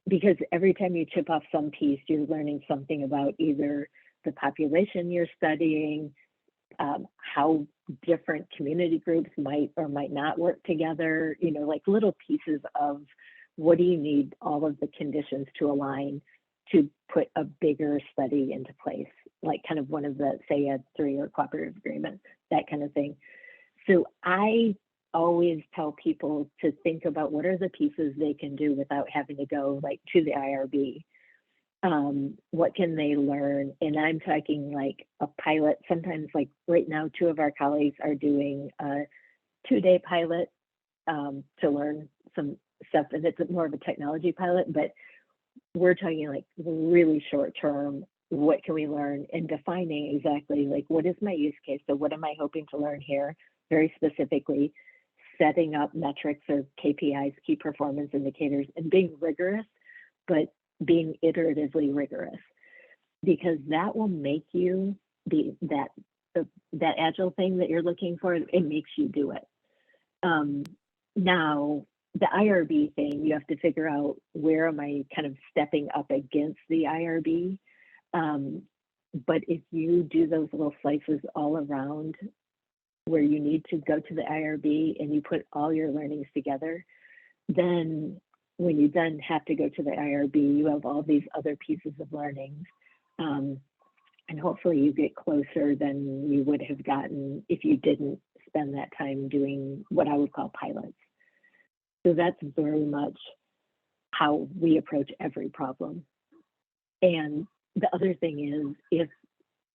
Because every time you chip off some piece, you're learning something about either the population you're studying, how different community groups might or might not work together, like little pieces of what do you need all of the conditions to align to put a bigger study into place, like kind of one of the, say, a 3-year cooperative agreement, that kind of thing. So I always tell people to think about what are the pieces they can do without having to go like to the IRB. What can they learn? And I'm talking like a pilot. Sometimes, like right now, 2 of our colleagues are doing a 2-day pilot to learn some stuff, and it's more of a technology pilot, but we're talking like really short term, what can we learn, and defining exactly like what is my use case, so what am I hoping to learn here very specifically, setting up metrics or KPIs, key performance indicators, and being rigorous, but being iteratively rigorous, because that will make you that agile thing that you're looking for. It makes you do it. Now the IRB thing, you have to figure out where am I kind of stepping up against the IRB. But if you do those little slices all around where you need to go to the IRB and you put all your learnings together, then when you then have to go to the IRB, you have all these other pieces of learning. And hopefully you get closer than you would have gotten if you didn't spend that time doing what I would call pilots. So that's very much how we approach every problem. And the other thing is, if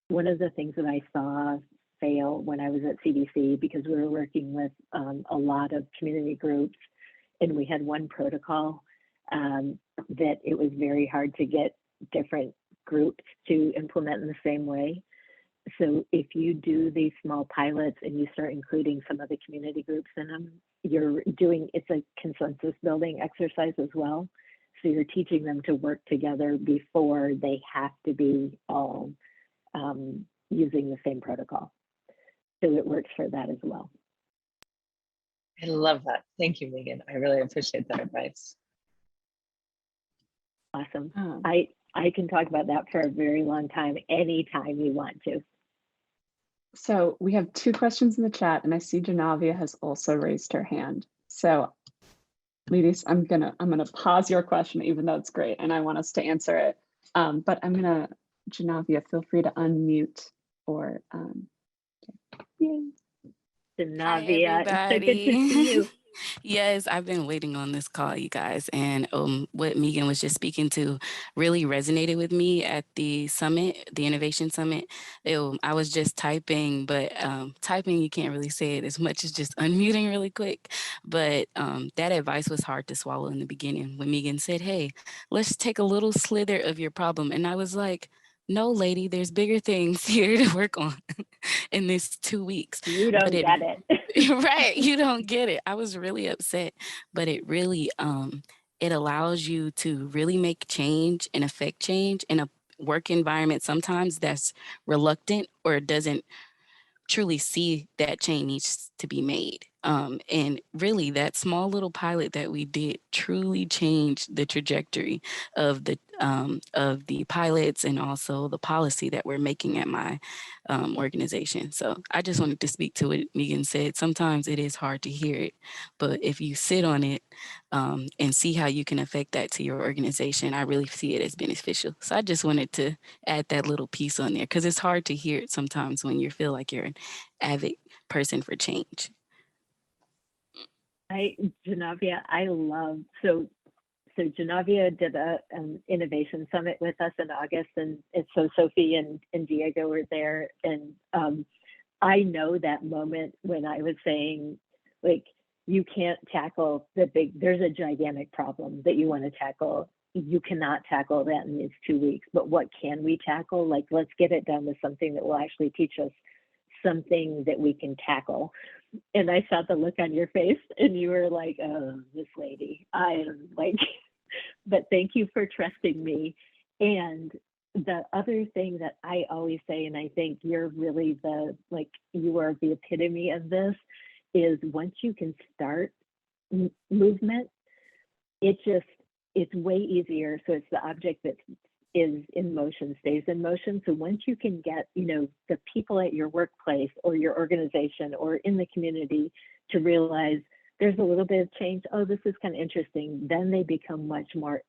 one of the things that I saw fail when I was at CDC, because we were working with a lot of community groups, and we had one protocol that it was very hard to get different groups to implement in the same way. So if you do these small pilots and you start including some of the community groups in them, it's a consensus building exercise as well. So you're teaching them to work together before they have to be all using the same protocol. So it works for that as well. I love that. Thank you, Meaghan. I really appreciate that advice. Awesome. I can talk about that for a very long time, anytime you want to. So we have 2 questions in the chat, and I see Janavia has also raised her hand. So ladies, I'm gonna pause your question, even though it's great and I want us to answer it. But Janavia, feel free to unmute or yay. Navia, it's so good to see you. Yes, I've been waiting on this call, you guys. And what Meaghan was just speaking to really resonated with me at the summit, the innovation summit. I was just typing, but typing, you can't really say it as much as just unmuting really quick. But that advice was hard to swallow in the beginning when Meaghan said, hey, let's take a little slither of your problem. And I was like, no, lady, there's bigger things here to work on in this 2 weeks. You don't get it. Right, you don't get it. I was really upset, but it really it allows you to really make change and affect change in a work environment sometimes that's reluctant or doesn't truly see that change needs to be made. And really that small little pilot that we did truly changed the trajectory of the pilots and also the policy that we're making at my organization. So I just wanted to speak to what Meaghan said. Sometimes it is hard to hear it, but if you sit on it and see how you can affect that to your organization, I really see it as beneficial. So I just wanted to add that little piece on there because it's hard to hear it sometimes when you feel like you're an avid person for change. Janavia, I love, so Janavia did an innovation summit with us in August, and so Sophie and Diego were there. And I know that moment when I was saying, like, you can't tackle there's a gigantic problem that you want to tackle. You cannot tackle that in these 2 weeks, but what can we tackle? Like, let's get it done with something that will actually teach us something that we can tackle. And I saw the look on your face and you were like, oh, this lady, I am like, but thank you for trusting me. And the other thing that I always say, and I think you're really you are the epitome of this, is once you can start movement, it's way easier. So it's the object that is in motion stays in motion. So once you can get, the people at your workplace or your organization or in the community to realize there's a little bit of change, oh, this is kind of interesting, then they become much more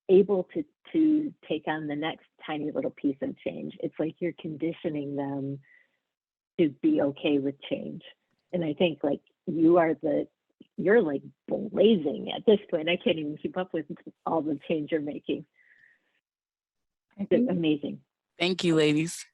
able to take on the next tiny little piece of change. It's like you're conditioning them to be okay with change. And I think like you're like blazing at this point. I can't even keep up with all the change you're making. It's amazing. Thank you, ladies.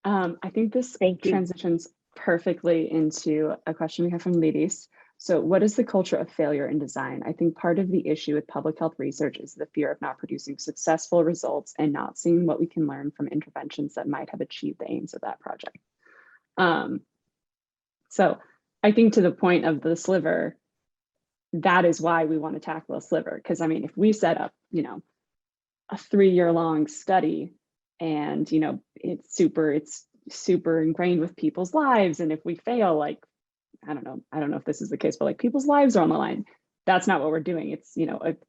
I think this transitions perfectly into a question we have from ladies. So what is the culture of failure in design? I think part of the issue with public health research is the fear of not producing successful results and not seeing what we can learn from interventions that might have achieved the aims of that project. So I think to the point of the sliver, that is why we want to tackle a sliver. Because I mean, if we set up, a 3-year-long study and, it's super ingrained with people's lives. And if we fail, like, I don't know if this is the case, but like people's lives are on the line. That's not what we're doing. It's,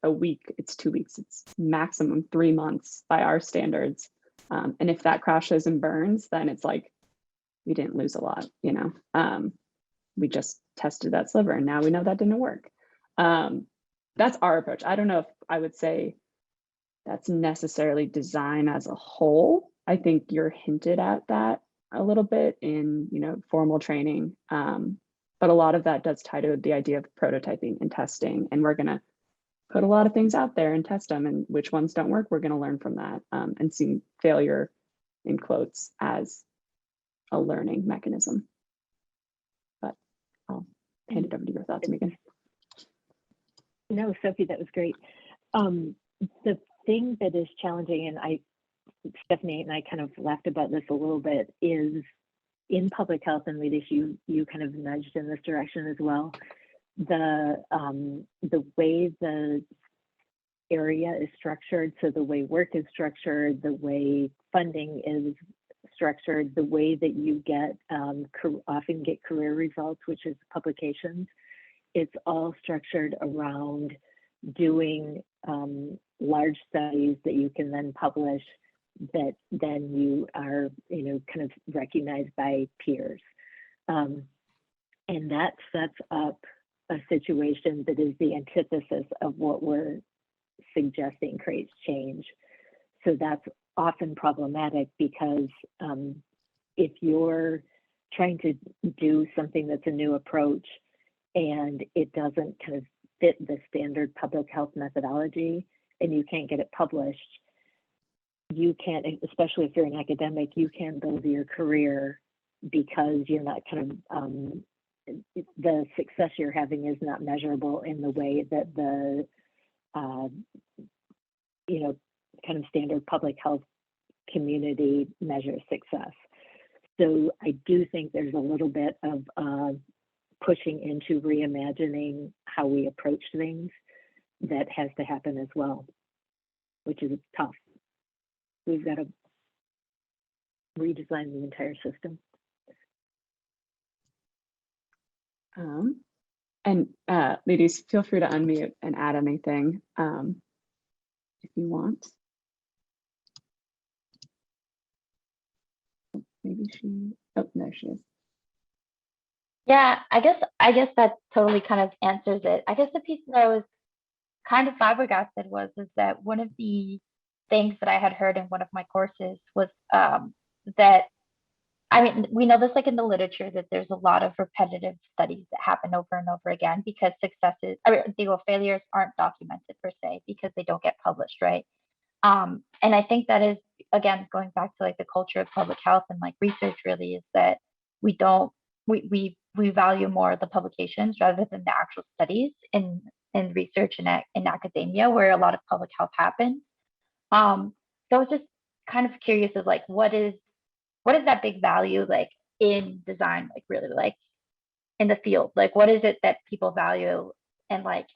a week, it's 2 weeks, it's maximum 3 months by our standards. And if that crashes and burns, then it's like, we didn't lose a lot, we just tested that sliver and now we know that didn't work. That's our approach. I don't know if I would say that's necessarily design as a whole. I think you're hinted at that a little bit in, formal training. But a lot of that does tie to the idea of prototyping and testing. And we're gonna put a lot of things out there and test them, and which ones don't work, we're gonna learn from that and see failure in quotes as a learning mechanism. But I'll hand it over to your thoughts, Meaghan. No, Sophie, that was great. The thing that is challenging, and Stephanie and I kind of laughed about this a little bit, is in public health, and Leadish, you kind of nudged in this direction as well. The way the area is structured, so the way work is structured, the way funding is structured, the way that you get often get career results, which is publications, it's all structured around doing large studies that you can then publish, that then you are, kind of recognized by peers. And that sets up a situation that is the antithesis of what we're suggesting creates change. So that's often problematic, because if you're trying to do something that's a new approach and it doesn't kind of fit the standard public health methodology and you can't get it published, you can't, especially if you're an academic, you can't build your career, because you're not kind of, the success you're having is not measurable in the way that the, kind of standard public health community measures success. So I do think there's a little bit of pushing into reimagining how we approach things that has to happen as well, which is tough. We've got to redesign the entire system. And ladies, feel free to unmute and add anything if you want. Maybe she, oh, no, she is. Yeah, I guess that totally kind of answers it. I guess the piece that I was kind of flabbergasted is that one of the things that I had heard in one of my courses was that, I mean, we know this like in the literature, that there's a lot of repetitive studies that happen over and over again, because failures aren't documented per se, because they don't get published, right? And I think that is, again, going back to like the culture of public health and like research, really, is that we value more the publications rather than the actual studies in research and in academia, where a lot of public health happens. So I was just kind of curious of like, what is that big value like in design, like really like in the field, like what is it that people value? And like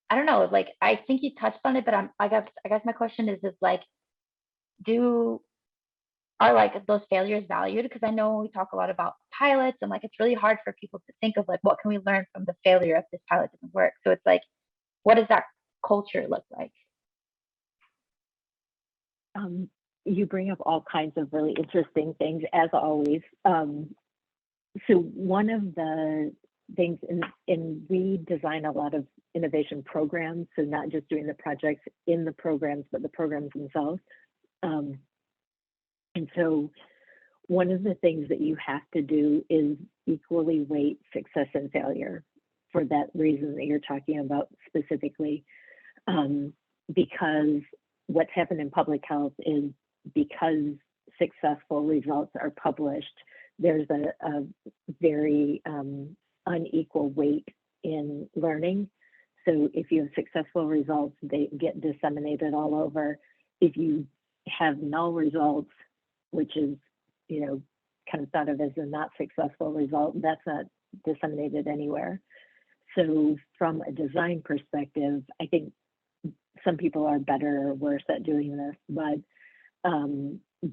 I don't know, like I think you touched on it, but I guess my question is like, are like those failures valued? Because I know we talk a lot about pilots, and like it's really hard for people to think of like, what can we learn from the failure if this pilot doesn't work? So it's like, what does that culture look like? You bring up all kinds of really interesting things, as always. So one of the things we design a lot of innovation programs, so not just doing the projects in the programs, but the programs themselves. And so one of the things that you have to do is equally weight success and failure, for that reason that you're talking about specifically, because what's happened in public health is, because successful results are published, there's a very unequal weight in learning. So if you have successful results, they get disseminated all over. If you have null results, which is, kind of thought of as a not successful result, that's not disseminated anywhere. So from a design perspective, I think some people are better or worse at doing this, but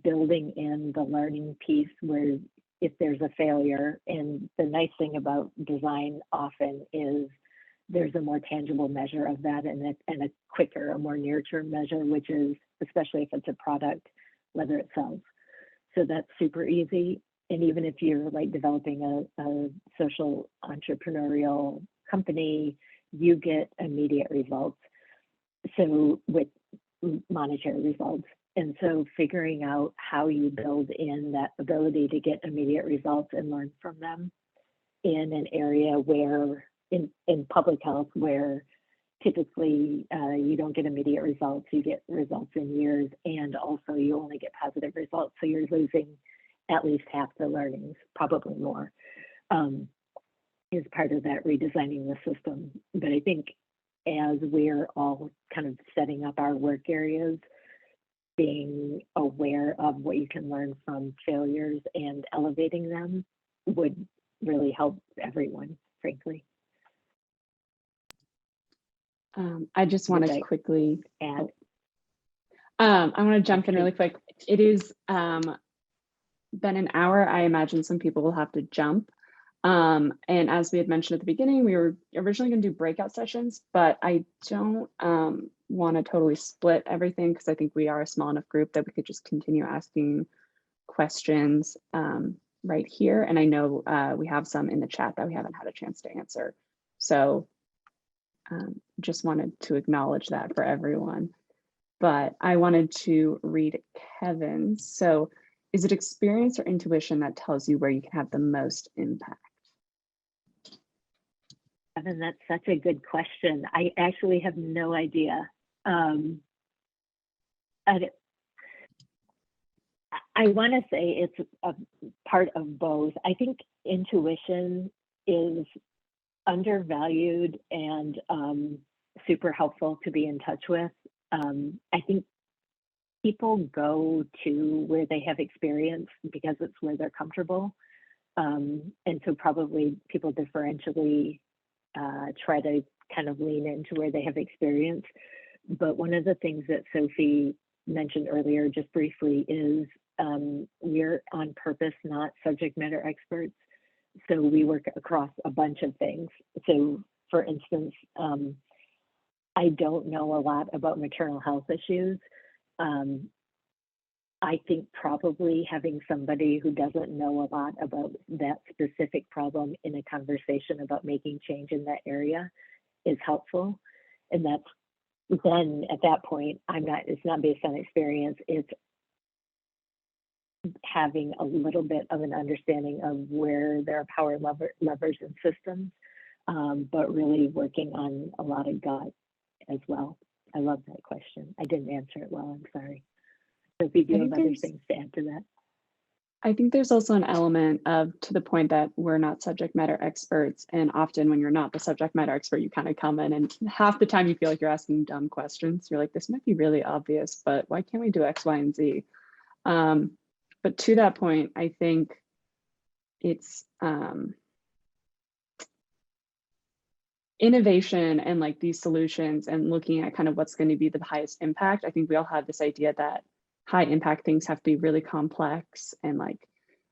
building in the learning piece, where if there's a failure, and the nice thing about design often is there's a more tangible measure of that, and a quicker, a more near-term measure, which is, especially if it's a product, whether it sells. So that's super easy. And even if you're like developing a social entrepreneurial company, you get immediate results. So with monetary results. And so figuring out how you build in that ability to get immediate results and learn from them in an area where, in public health, where typically you don't get immediate results, you get results in years, and also you only get positive results. So you're losing at least half the learnings, probably more, is part of that redesigning the system. But I think as we're all kind of setting up our work areas, being aware of what you can learn from failures and elevating them would really help everyone, frankly. I just want Would to I quickly add? I want to jump in really quick. It is been an hour. I imagine some people will have to jump. And as we had mentioned at the beginning, we were originally going to do breakout sessions, but I don't want to totally split everything because I think we are a small enough group that we could just continue asking questions right here. And I know we have some in the chat that we haven't had a chance to answer. So just wanted to acknowledge that for everyone. But I wanted to read Kevin's. So is it experience or intuition that tells you where you can have the most impact? Evan, that's such a good question. I actually have no idea. I want to say it's a part of both. I think intuition is undervalued and super helpful to be in touch with. I think people go to where they have experience because it's where they're comfortable. And so probably people differentially try to kind of lean into where they have experience. But one of the things that Sophie mentioned earlier, just briefly, is we're on purpose not subject matter experts. So we work across a bunch of things. So for instance, I don't know a lot about maternal health issues. I think probably having somebody who doesn't know a lot about that specific problem in a conversation about making change in that area is helpful. And that's then at that point, it's not based on experience, it's having a little bit of an understanding of where there are power levers and systems, but really working on a lot of gut as well. I love that question. I didn't answer it well, I'm sorry. So if you do have other things to add to that. I think there's also an element of, to the point that we're not subject matter experts. And often when you're not the subject matter expert, you kind of come in and half the time you feel like you're asking dumb questions. You're like, this might be really obvious, but why can't we do X, Y, and Z? But to that point, I think it's innovation and like these solutions and looking at kind of what's going to be the highest impact. I think we all have this idea that high impact things have to be really complex and like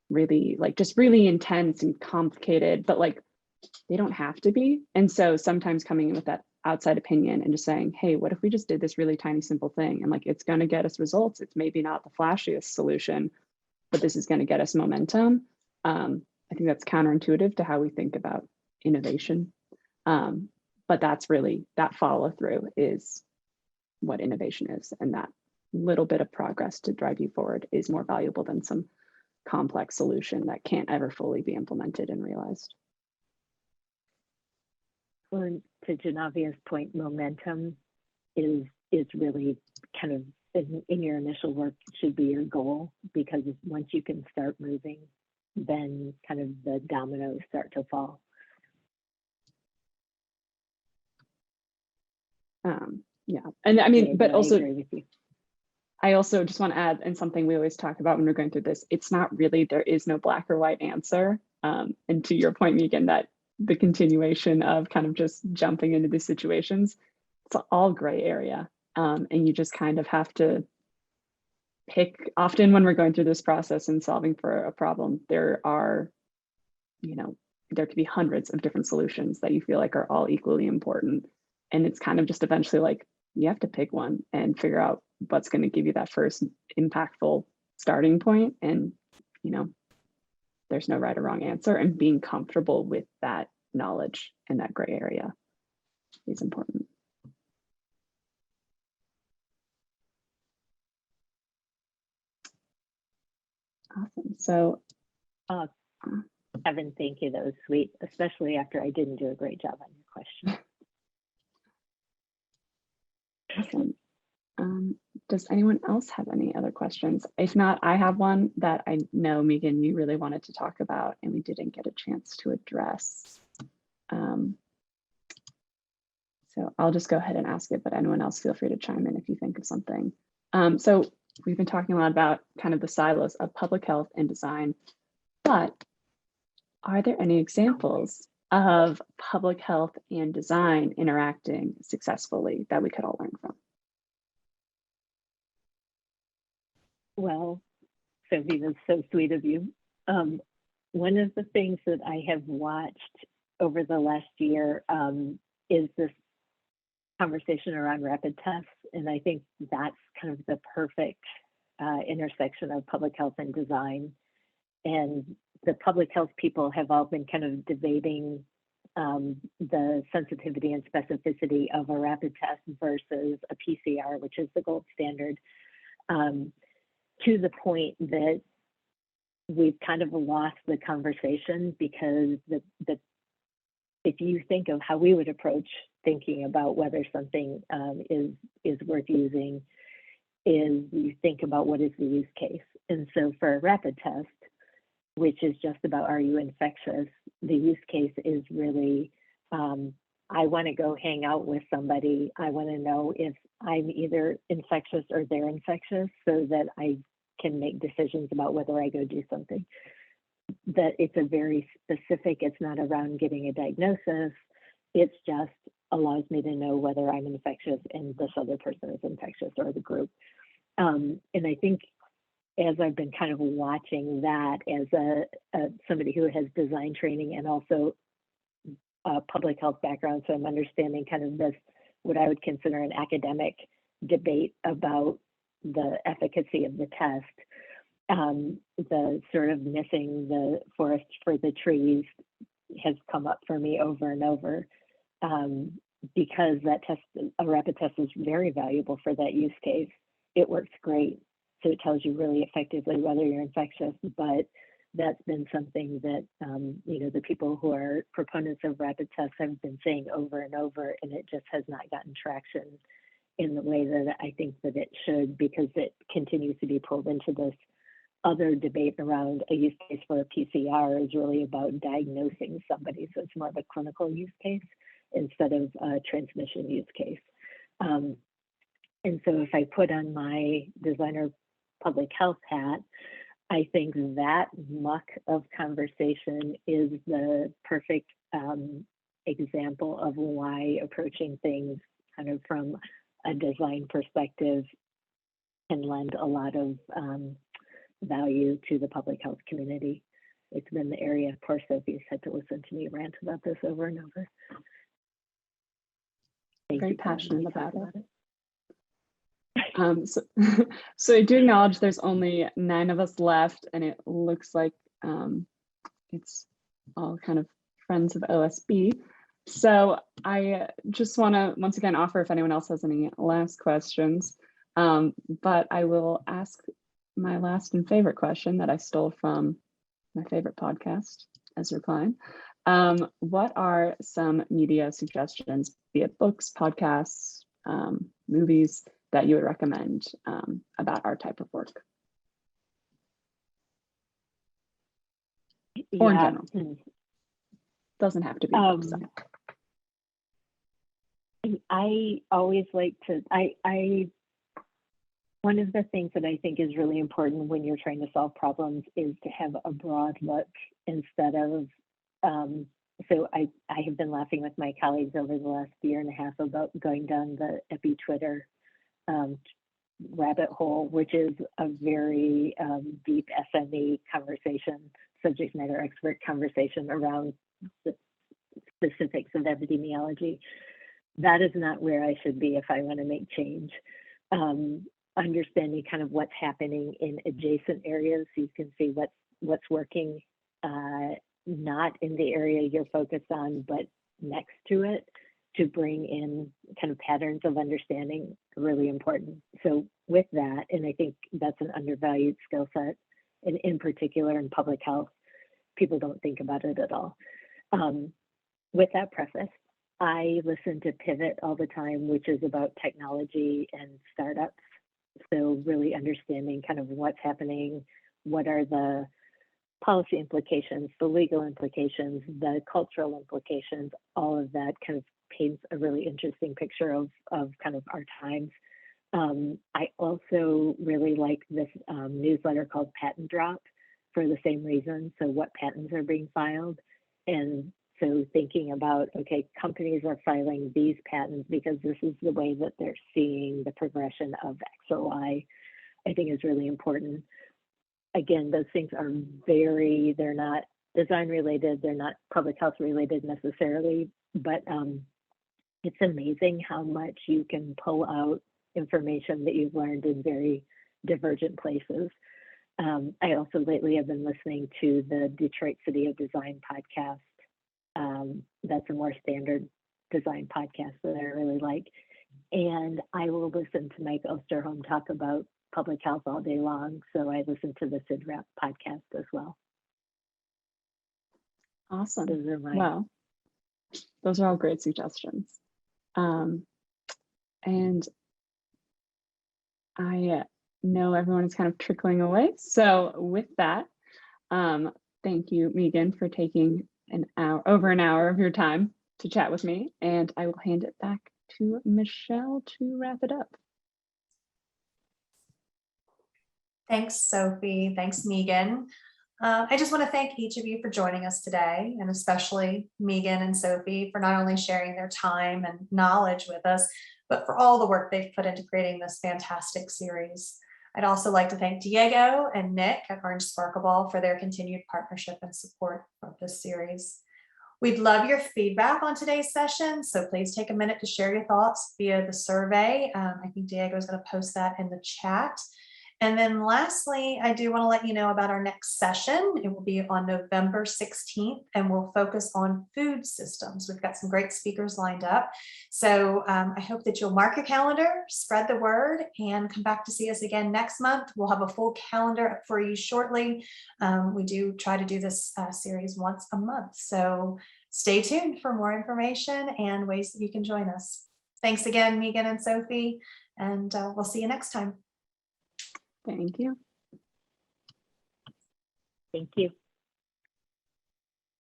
really like just really intense and complicated, but like they don't have to be. And so sometimes coming in with that outside opinion and just saying, hey, what if we just did this really tiny, simple thing? And like, it's going to get us results. It's maybe not the flashiest solution, but this is going to get us momentum. I think that's counterintuitive to how we think about innovation. But that's really, that follow through is what innovation is. And that little bit of progress to drive you forward is more valuable than some complex solution that can't ever fully be implemented and realized. Well, to Janavia's point, momentum is really kind of in your initial work should be your goal, because once you can start moving, then kind of the dominoes start to fall. Yeah, and I mean, but also, I agree with you. I also just want to add, and something we always talk about when we're going through this, it's not really, there is no black or white answer. And to your point, Meaghan, that the continuation of kind of just jumping into these situations, it's all gray area. And you just kind of have to pick, often when we're going through this process and solving for a problem, there are, you know, there could be hundreds of different solutions that you feel like are all equally important. And it's kind of just eventually like, you have to pick one and figure out what's going to give you that first impactful starting point. And, you know, there's no right or wrong answer, and being comfortable with that knowledge and that gray area is important. Awesome. So, Evan, thank you. That was sweet, especially after I didn't do a great job on your question. Awesome. Does anyone else have any other questions? If not, I have one that I know, Meaghan, you really wanted to talk about and we didn't get a chance to address. So I'll just go ahead and ask it, but anyone else feel free to chime in if you think of something. So we've been talking a lot about kind of the silos of public health and design, but are there any examples of public health and design interacting successfully that we could all learn from? Well, Sophie, that's so sweet of you. One of the things that I have watched over the last year is this conversation around rapid tests. And I think that's kind of the perfect intersection of public health and design. And the public health people have all been kind of debating the sensitivity and specificity of a rapid test versus a PCR, which is the gold standard, to the point that we've kind of lost the conversation, because if you think of how we would approach thinking about whether something is worth using, is you think about what is the use case. And so for a rapid test, which is just about, are you infectious? The use case is really, I want to go hang out with somebody. I want to know if I'm either infectious or they're infectious, so that I can make decisions about whether I go do something. That it's a very specific, it's not around getting a diagnosis. It's just allows me to know whether I'm infectious and this other person is infectious, or the group. And I think as I've been kind of watching that as somebody who has design training and also a public health background, so I'm understanding kind of this, what I would consider an academic debate about the efficacy of the test. The sort of missing the forest for the trees has come up for me over and over, because that test, a rapid test, is very valuable for that use case. It works great. So it tells you really effectively whether you're infectious, but that's been something that, the people who are proponents of rapid tests have been saying over and over, and it just has not gotten traction in the way that I think that it should, because it continues to be pulled into this other debate around a use case for a PCR is really about diagnosing somebody. So it's more of a clinical use case instead of a transmission use case. And so if I put on my designer public health hat, I think that muck of conversation is the perfect example of why approaching things kind of from a design perspective can lend a lot of value to the public health community. It's been the area, poor Sophie's had to listen to me rant about this over and over. Very passionate about it. So I do acknowledge there's only 9 of us left, and it looks like it's all kind of friends of OSB. So I just want to once again offer if anyone else has any last questions, but I will ask my last and favorite question that I stole from my favorite podcast, Ezra Klein. What are some media suggestions, be it books, podcasts, movies, that you would recommend about our type of work? Or in general. Doesn't have to be books. I always like to, one of the things that I think is really important when you're trying to solve problems is to have a broad look instead of, so I have been laughing with my colleagues over the last year and a half about going down the Twitter rabbit hole, which is a very deep SME conversation, subject matter expert conversation around the specifics of epidemiology. That is not where I should be if I want to make change. Understanding kind of what's happening in adjacent areas, so you can see what's working, not in the area you're focused on, but next to it, to bring in kind of patterns of understanding, really important. So with that, and I think that's an undervalued skill set, and in particular in public health, people don't think about it at all. With that preface, I listen to Pivot all the time, which is about technology and startups. So really understanding kind of what's happening, what are the policy implications, the legal implications, the cultural implications, all of that kind of paints a really interesting picture of kind of our times. I also really like this newsletter called Patent Drop for the same reason. So what patents are being filed? And so thinking about, okay, companies are filing these patents because this is the way that they're seeing the progression of X or Y, I think is really important. Again, those things are they're not design related, they're not public health related necessarily, but it's amazing how much you can pull out information that you've learned in very divergent places. I also lately have been listening to the Detroit City of Design podcast. That's a more standard design podcast that I really like. And I will listen to Mike Osterholm talk about public health all day long. So I listen to the CIDRAP podcast as well. Awesome. Those are my Wow. Those are all great suggestions. And I know everyone is kind of trickling away. So with that, thank you, Meaghan, for taking over an hour of your time to chat with me. And I will hand it back to Michelle to wrap it up. Thanks, Sophie. Thanks, Meaghan. I just want to thank each of you for joining us today, and especially Meaghan and Sophie for not only sharing their time and knowledge with us, but for all the work they've put into creating this fantastic series. I'd also like to thank Diego and Nick at Orange Sparkleball for their continued partnership and support of this series. We'd love your feedback on today's session, so please take a minute to share your thoughts via the survey. I think Diego is going to post that in the chat. And then lastly, I do want to let you know about our next session. It will be on November 16th, and we'll focus on food systems. We've got some great speakers lined up. So I hope that you'll mark your calendar, spread the word, and come back to see us again next month. We'll have a full calendar up for you shortly. We do try to do this series once a month. So stay tuned for more information and ways that you can join us. Thanks again, Meaghan and Sophie, and we'll see you next time. Thank you. Thank you.